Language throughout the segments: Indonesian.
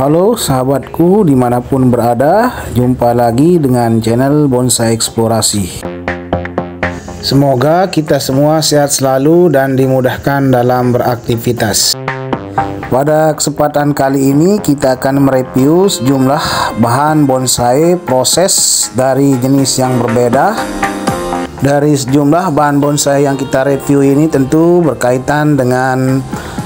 Halo sahabatku dimanapun berada, jumpa lagi dengan channel Bonsai Eksplorasi. Semoga kita semua sehat selalu dan dimudahkan dalam beraktivitas. Pada kesempatan kali ini kita akan mereview sejumlah bahan bonsai proses dari jenis yang berbeda. Dari sejumlah bahan bonsai yang kita review ini tentu berkaitan dengan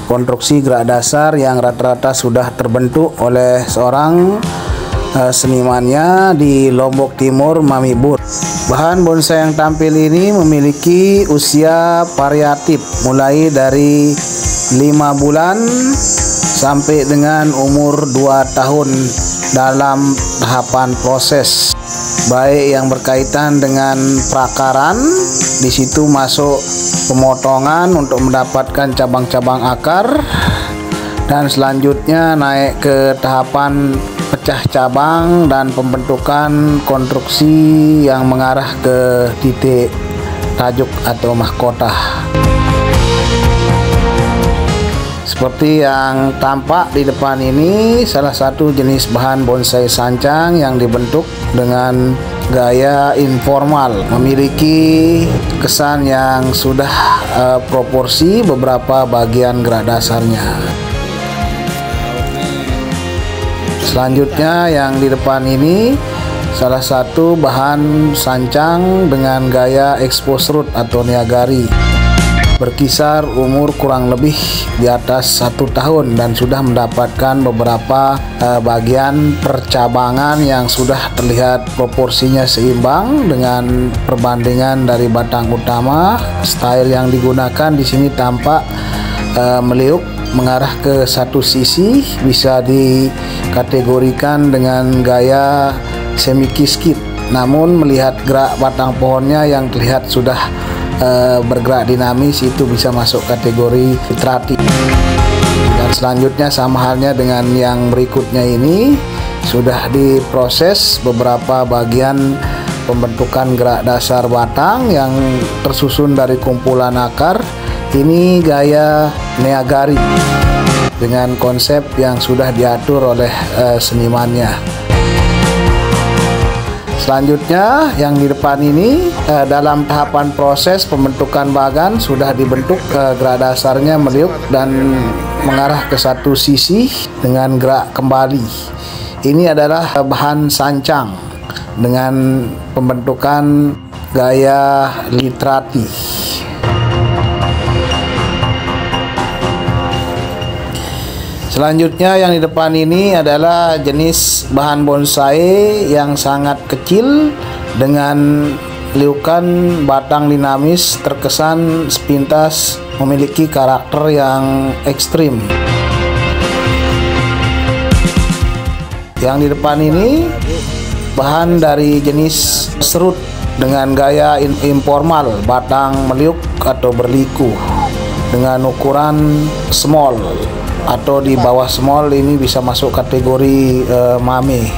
konstruksi gerak dasar yang rata-rata sudah terbentuk oleh seorang senimannya di Lombok Timur, Mami Bur. Bahan bonsai yang tampil ini memiliki usia variatif mulai dari 5 bulan sampai dengan umur 2 tahun dalam tahapan proses, baik yang berkaitan dengan perakaran, di situ masuk pemotongan untuk mendapatkan cabang-cabang akar, dan selanjutnya naik ke tahapan pecah cabang dan pembentukan konstruksi yang mengarah ke titik tajuk atau mahkota. Seperti yang tampak di depan ini, salah satu jenis bahan bonsai sancang yang dibentuk dengan gaya informal, memiliki kesan yang sudah proporsi beberapa bagian gerak dasarnya. Selanjutnya yang di depan ini salah satu bahan sancang dengan gaya expose root atau niagari, berkisar umur kurang lebih di atas 1 tahun dan sudah mendapatkan beberapa bagian percabangan yang sudah terlihat proporsinya seimbang dengan perbandingan dari batang utama. Style yang digunakan di sini tampak meliuk mengarah ke satu sisi, bisa dikategorikan dengan gaya semi kiskit. Namun melihat gerak batang pohonnya yang terlihat sudah bergerak dinamis, itu bisa masuk kategori fitrati. Dan selanjutnya sama halnya dengan yang berikutnya, ini sudah diproses beberapa bagian pembentukan gerak dasar batang yang tersusun dari kumpulan akar. Ini gaya niagari dengan konsep yang sudah diatur oleh senimannya. Selanjutnya yang di depan ini dalam tahapan proses pembentukan bagan sudah dibentuk, gerak dasarnya meliuk dan mengarah ke satu sisi dengan gerak kembali. Ini adalah bahan sancang dengan pembentukan gaya litrati. Selanjutnya yang di depan ini adalah jenis bahan bonsai yang sangat kecil dengan liukan batang dinamis, terkesan sepintas memiliki karakter yang ekstrim. Yang di depan ini bahan dari jenis serut dengan gaya informal, batang meliuk atau berliku dengan ukuran small atau di bawah small, ini bisa masuk kategori mame.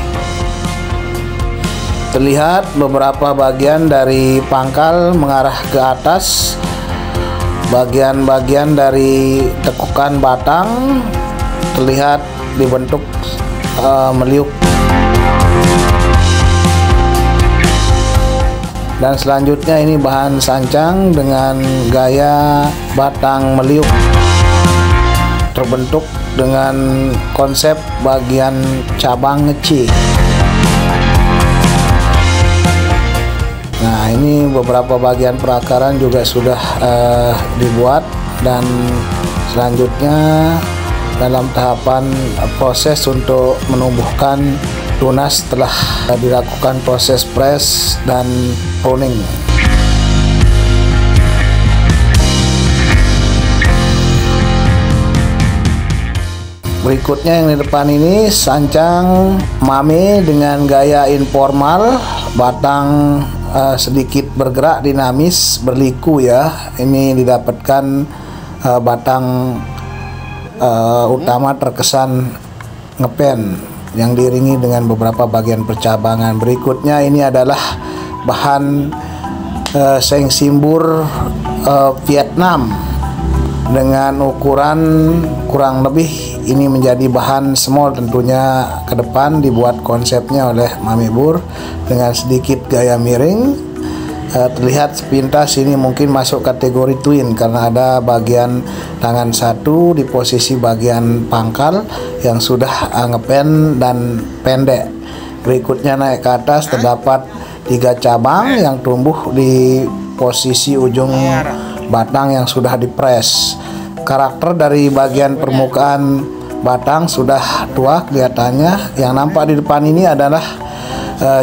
Terlihat beberapa bagian dari pangkal mengarah ke atas, bagian-bagian dari tekukan batang terlihat dibentuk meliuk. Dan selanjutnya ini bahan sancang dengan gaya batang meliuk, terbentuk dengan konsep bagian cabang ngeci. Nah, ini beberapa bagian perakaran juga sudah dibuat, dan selanjutnya dalam tahapan proses untuk menumbuhkan tunas setelah dilakukan proses press dan pruning. Berikutnya yang di depan ini sancang mame dengan gaya informal, batang sedikit bergerak dinamis, berliku ya. Ini didapatkan batang utama terkesan ngepen yang diiringi dengan beberapa bagian percabangan. Berikutnya ini adalah bahan seng simbur Vietnam dengan ukuran kurang lebih ini menjadi bahan small tentunya ke depan dibuat konsepnya oleh Mami Bur dengan sedikit gaya miring. Terlihat sepintas ini mungkin masuk kategori twin karena ada bagian tangan satu di posisi bagian pangkal yang sudah ngepen dan pendek. Berikutnya naik ke atas terdapat 3 cabang yang tumbuh di posisi ujung batang yang sudah dipres. Karakter dari bagian permukaan batang sudah tua kelihatannya. Yang nampak di depan ini adalah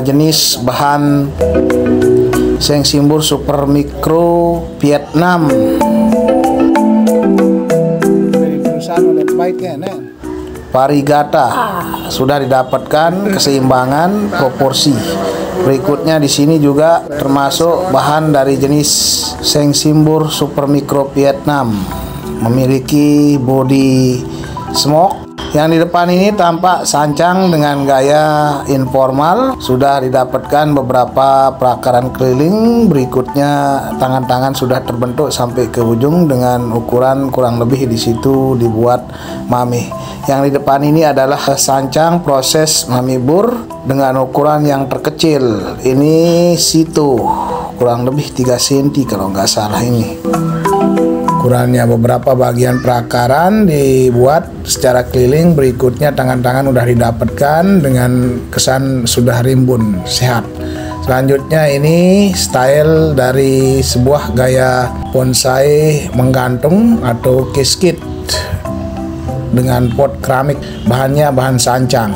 jenis bahan Sengsimbur Super Mikro Vietnam. Varigata sudah didapatkan keseimbangan proporsi. Berikutnya di sini juga termasuk bahan dari jenis Sengsimbur Super Mikro Vietnam, memiliki body smoke. Yang di depan ini tampak sancang dengan gaya informal. Sudah didapatkan beberapa perakaran keliling. Berikutnya tangan-tangan sudah terbentuk sampai ke ujung dengan ukuran kurang lebih di situ dibuat Mami. Yang di depan ini adalah sancang proses Mami Bur dengan ukuran yang terkecil. Ini situ kurang lebih 3 cm kalau nggak salah ini. Ukurannya beberapa bagian perakaran dibuat secara keliling. Berikutnya tangan-tangan sudah didapatkan dengan kesan sudah rimbun sehat. Selanjutnya ini style dari sebuah gaya bonsai menggantung atau casket dengan pot keramik, bahannya bahan sancang.